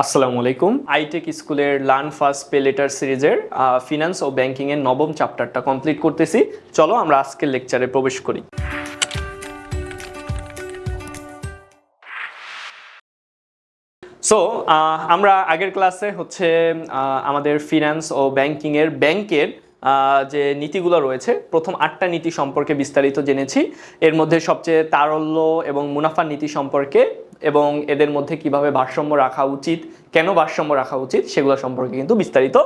আসসালামু আলাইকুম। আইটেক স্কুলের লার্ন ফার্স্ট পে লেটার সিরিজের ফিনান্স ও ব্যাংকিং এর নবম চ্যাপ্টারটা কমপ্লিট করতেছি। চলো আমরা আজকের লেকচারে প্রবেশ করি। সো আমরা আগের ক্লাসে আমাদের ফিনান্স ও ব্যাংকের যে নীতিগুলো রয়েছে, প্রথম 8টা নীতি সম্পর্কে বিস্তারিত জেনেছি। এর মধ্যে সবচেয়ে তারল্য এবং মুনাফার নীতি সম্পর্কে এবং এদের মধ্যে কিভাবে ভারসাম্য রাখা উচিত, কেন ভারসাম্য রাখা উচিত সেগুলো সম্পর্কে কিন্তু বিস্তারিত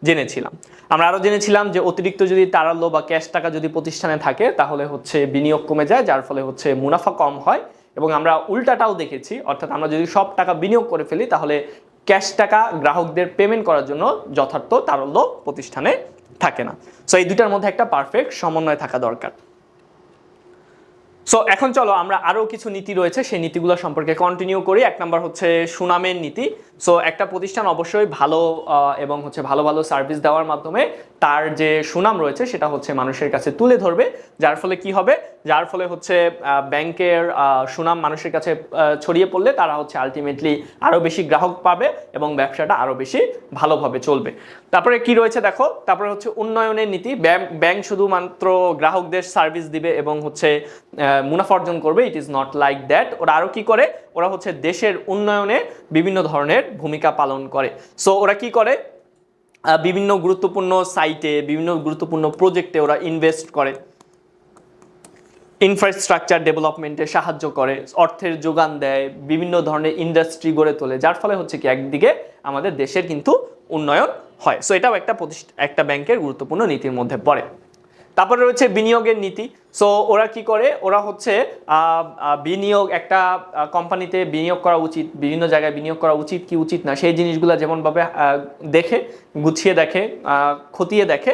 জেনেছিলাম। আমরা আরও জেনেছিলাম যে অতিরিক্ত যদি তারল্য বা ক্যাশ টাকা যদি প্রতিষ্ঠানে থাকে তাহলে বিনিয়োগ কমে যায়, যার ফলে মুনাফা কম হয়। এবং আমরা উল্টাটাও দেখেছি, অর্থাৎ আমরা যদি সব টাকা বিনিয়োগ করে ফেলি তাহলে ক্যাশ টাকা গ্রাহকদের পেমেন্ট করার জন্য যথার্থ তারল্য প্রতিষ্ঠানে থাকে না। সো এই দুটার মধ্যে একটা পারফেক্ট সমন্বয় থাকা দরকার। সো এখন চলো আমরা আরও কিছু নীতি রয়েছে সেই নীতিগুলো সম্পর্কে কন্টিনিউ করি। 1 নম্বর সুনামের নীতি। সো একটা প্রতিষ্ঠান অবশ্যই ভালো এবং ভালো ভালো সার্ভিস দেওয়ার মাধ্যমে তার যে সুনাম রয়েছে সেটা মানুষের কাছে তুলে ধরবে, যার ফলে কি হবে, যার ফলে ব্যাংকের সুনাম মানুষের কাছে ছড়িয়ে পড়লে তারা আলটিমেটলি আরও বেশি গ্রাহক পাবে এবং ব্যবসাটা আরও বেশি ভালোভাবে চলবে। তারপরে কি রয়েছে দেখো, তারপরে উন্নয়নের নীতি। ব্যাংক শুধুমাত্র গ্রাহকদের সার্ভিস দিবে এবং মুনাফা অর্জন করবে, it is not like that. ওরা আরও কি করে, ওরা দেশের উন্নয়নে বিভিন্ন ধরনের ভূমিকা পালন করে। সো ওরা কি করে, বিভিন্ন গুরুত্বপূর্ণ সাইটে, বিভিন্ন গুরুত্বপূর্ণ প্রজেক্টে ওরা ইনভেস্ট করে, ইনফ্রাস্ট্রাকচার ডেভেলপমেন্টে সাহায্য করে, অর্থের যোগান দেয়, বিভিন্ন ধরনের ইন্ডাস্ট্রি গড়ে তোলে, যার ফলে কি একদিকে আমাদের দেশের কিন্তু উন্নয়ন হয়। সো এটাও একটা ব্যাংকের গুরুত্বপূর্ণ নীতির মধ্যে পড়ে। তারপরে রয়েছে বিনিয়োগের নীতি। সো ওরা কি করে, ওরা বিনিয়োগ, একটা কোম্পানিতে বিনিয়োগ করা উচিত, বিভিন্ন জায়গায় বিনিয়োগ করা উচিত কি উচিত না সেই জিনিসগুলো যেমনভাবে দেখে, গুছিয়ে দেখে, খতিয়ে দেখে।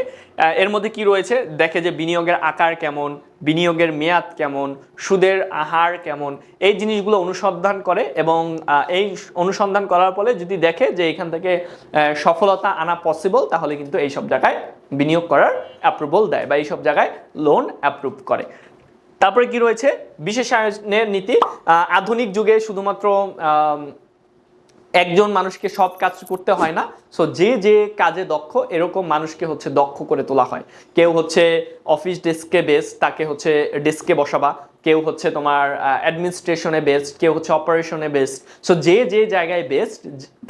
এর মধ্যে কি রয়েছে, দেখে যে বিনিয়োগের আকার কেমন, বিনিয়োগের মেয়াদ কেমন, সুদের হার কেমন, এই জিনিসগুলো অনুসন্ধান করে এবং এই অনুসন্ধান করার ফলে যদি দেখে যে এখান থেকে সফলতা আনা পসিবল, তাহলে কিন্তু এইসব জায়গায় বিনিয়োগ করার অ্যাপ্রুভাল দেয় বা এইসব জায়গায় লোন অ্যাপ্রুভ করে। তারপরে কি রয়েছে, বিশেষায়নের নীতি। আধুনিক যুগে শুধুমাত্র একজন মানুষকে সব কাজ করতে হয় না। সো যে যে কাজে দক্ষ, এরকম মানুষকে দক্ষ করে তোলা হয়। কেউ অফিস ডেস্কে বেস্ট, তাকে ডেস্কে বসাবা। কেউ তোমার অ্যাডমিনিস্ট্রেশনে বেস্ট, কেউ অপারেশনে বেস্ট। সো যে যে জায়গায় বেস্ট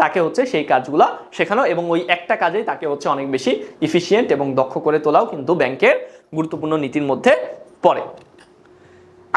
তাকে সেই কাজগুলো শেখানো এবং ওই একটা কাজেই তাকে অনেক বেশি ইফিশিয়েন্ট এবং দক্ষ করে তোলাও কিন্তু ব্যাংকের গুরুত্বপূর্ণ নীতির মধ্যে পড়ে।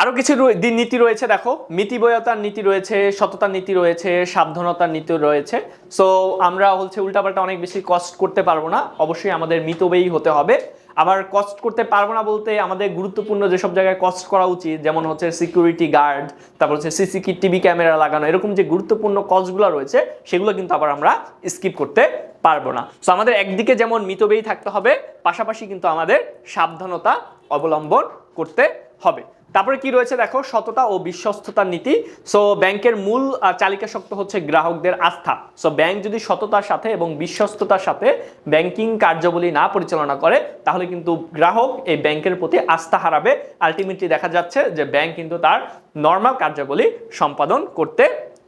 আরও কিছু নীতি রয়েছে দেখো, মিতব্যয়তার নীতি রয়েছে, সততার নীতি রয়েছে, সাবধানতার নীতি রয়েছে। সো আমরা উল্টাপাল্টা অনেক বেশি কষ্ট করতে পারবো না, অবশ্যই আমাদের মিতব্যয়ী হতে হবে। আবার কষ্ট করতে পারবো না বলতে আমাদের গুরুত্বপূর্ণ যেসব জায়গায় কষ্ট করা উচিত, যেমন সিকিউরিটি গার্ড, তারপর সিসিটিভি ক্যামেরা লাগানো, এরকম যে গুরুত্বপূর্ণ কজগুলো রয়েছে সেগুলো কিন্তু আবার আমরা স্কিপ করতে পারবো না। সো আমাদের একদিকে যেমন মিতব্যয়ী থাকতে হবে, পাশাপাশি কিন্তু আমাদের সাবধানতা অবলম্বন করতে হবে। তারপরে কি রয়েছে দেখো, সততা ও বিশ্বস্ততার নীতি। সো ব্যাংকের মূল চালিকা শক্তি গ্রাহকদের আস্থা। সো ব্যাংক যদি সততার সাথে এবং বিশ্বস্ততার সাথে ব্যাংকিং কার্যাবলী না পরিচালনা করে তাহলে কিন্তু গ্রাহক এই ব্যাংকের প্রতি আস্থা হারাবে। আলটিমেটলি দেখা যাচ্ছে যে ব্যাংক কিন্তু তার নর্মাল কার্যাবলী সম্পাদন করতে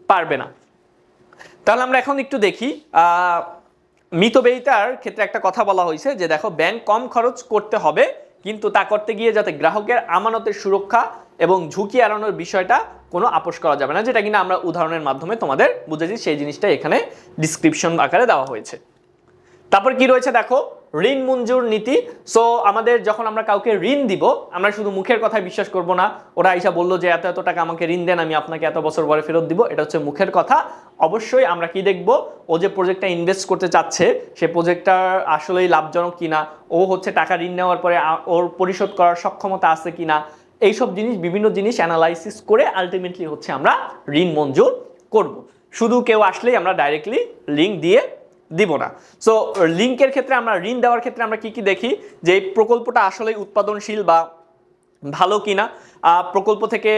পারবে না। তাহলে আমরা এখন একটু দেখি, মিতব্যয়িতার ক্ষেত্রে একটা কথা বলা হয়েছে যে দেখো, ব্যাংক কম খরচ করতে হবে, কিন্তু তা করতে গিয়ে যাতে গ্রাহকের আমানতের সুরক্ষা এবং ঝুঁকি এড়ানোর বিষয়টা কোনো আপোষ করা যাবে না, যেটা কিনা আমরা উদাহরণের মাধ্যমে তোমাদের বুঝেছি, সেই জিনিসটা এখানে ডিসক্রিপশন আকারে দেওয়া হয়েছে। তারপর কি রয়েছে দেখো, ঋণ মঞ্জুর নীতি। সো আমাদের যখন আমরা কাউকে ঋণ দিব, আমরা শুধু মুখের কথায় বিশ্বাস করব না, ওরা আইসা বললো যে এত টাকা আমাকে ঋণ দেন, আমি আপনাকে এত বছর পরে ফেরত দিব, এটা মুখের কথা। অবশ্যই আমরা কি দেখব, ও যে প্রজেক্টটা ইনভেস্ট করতে চাচ্ছে সে প্রজেক্টটা আসলেই লাভজনক কিনা, ও টাকা ঋণ নেওয়ার পরে ওর পরিশোধ করার সক্ষমতা আছে কিনা, এইসব জিনিস, বিভিন্ন জিনিস অ্যানালাইসিস করে আলটিমেটলি আমরা ঋণ মঞ্জুর করব। শুধু কেউ আসলেই আমরা ডাইরেক্টলি লিঙ্ক দিয়ে দিব না। সো লিঙ্কের ক্ষেত্রে, আমরা ঋণ দেওয়ার ক্ষেত্রে আমরা কি দেখি, যে এই প্রকল্পটা আসলেই উৎপাদনশীল বা ভালো কিনা, প্রকল্প থেকে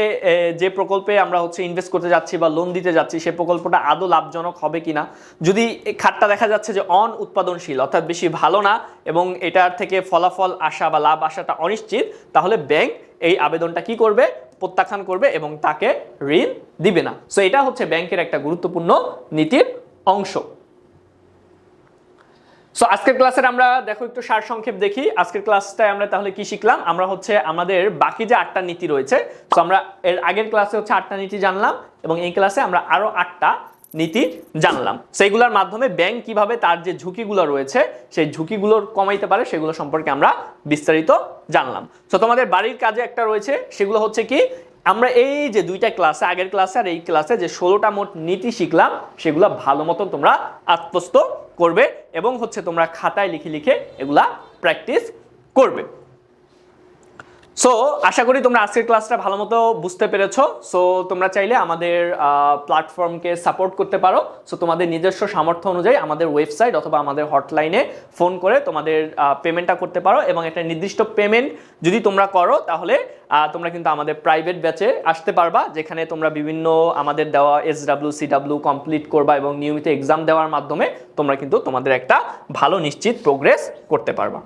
যে প্রকল্পে আমরা ইনভেস্ট করতে যাচ্ছি বা লোন দিতে যাচ্ছি সে প্রকল্পটা আদৌ লাভজনক হবে কিনা। যদি খাতটা দেখা যাচ্ছে যে উৎপাদনশীল, অর্থাৎ বেশি ভালো না এবং এটার থেকে ফলাফল আসা বা লাভ আসাটা অনিশ্চিত, তাহলে ব্যাংক এই আবেদনটা কি করবে, প্রত্যাখ্যান করবে এবং তাকে ঋণ দিবে না। সো এটা ব্যাংকের একটা গুরুত্বপূর্ণ নীতির অংশ। সো আজকের ক্লাসের আমরা দেখো একটু সারসংক্ষেপ দেখি। আজকের ক্লাসটায় আমরা তাহলে কি শিখলাম? আমরা হচ্ছে আমাদের বাকি যে 8টা নীতি রয়েছে, সো আমরা এর আগের ক্লাসে হচ্ছে 8টা নীতি জানলাম এবং এই ক্লাসে আমরা আরো 8টা নীতি জানলাম। সেইগুলোর মাধ্যমে ব্যাংক কিভাবে তার যে ঝুঁকিগুলো রয়েছে সেই ঝুঁকিগুলোর কমাইতে পারে সেগুলো সম্পর্কে আমরা বিস্তারিত জানলাম। সো তোমাদের বাড়ির কাজে একটা রয়েছে, সেগুলো হচ্ছে কি, আমরা এই যে দুইটা ক্লাসে, আগের ক্লাসে আর এই ক্লাসে যে 16টা মোট নীতি শিখলাম সেগুলো ভালো মতন তোমরা আত্মস্থ করবে এবং হচ্ছে তোমরা খাতায় লিখে লিখে এগুলা প্র্যাকটিস করবে। সো আশা করি তোমরা আজকের ক্লাসটা ভালো মতো বুঝতে পেরেছো। সো তোমরা চাইলে আমাদের প্ল্যাটফর্মকে সাপোর্ট করতে পারো। সো তোমাদের নিজস্ব সামর্থ্য অনুযায়ী আমাদের ওয়েবসাইট অথবা আমাদের হটলাইনে ফোন করে তোমাদের পেমেন্টটা করতে পারো এবং একটা নির্দিষ্ট পেমেন্ট যদি তোমরা করো তাহলে তোমরা কিন্তু আমাদের প্রাইভেট ব্যাচে আসতে পারবা, যেখানে তোমরা বিভিন্ন আমাদের দেওয়া SW CW কমপ্লিট করবা এবং নিয়মিত এক্সাম দেওয়ার মাধ্যমে তোমরা কিন্তু তোমাদের একটা ভালো নিশ্চিত প্রোগ্রেস করতে পারবা।